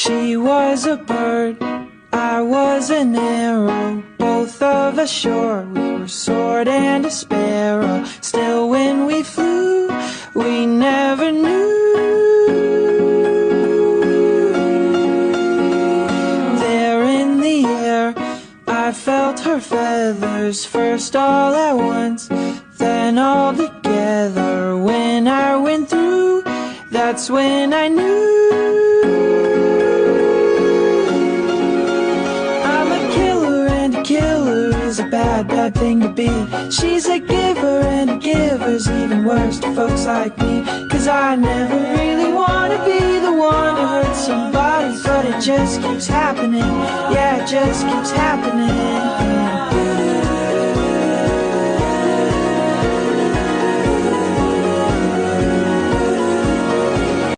She was a bird, I was an arrow, both of us sure we were sword and a sparrow. Still when we flew, we never knew. There in the air, I felt her feathers, first all at once, then all together. When I went through, that's when I knew. Bad thing to be. She's a giver, and a giver's even worse to folks like me. Cause I never really wanna be the one to hurt somebody, but it just keeps happening. Yeah, it just keeps happening.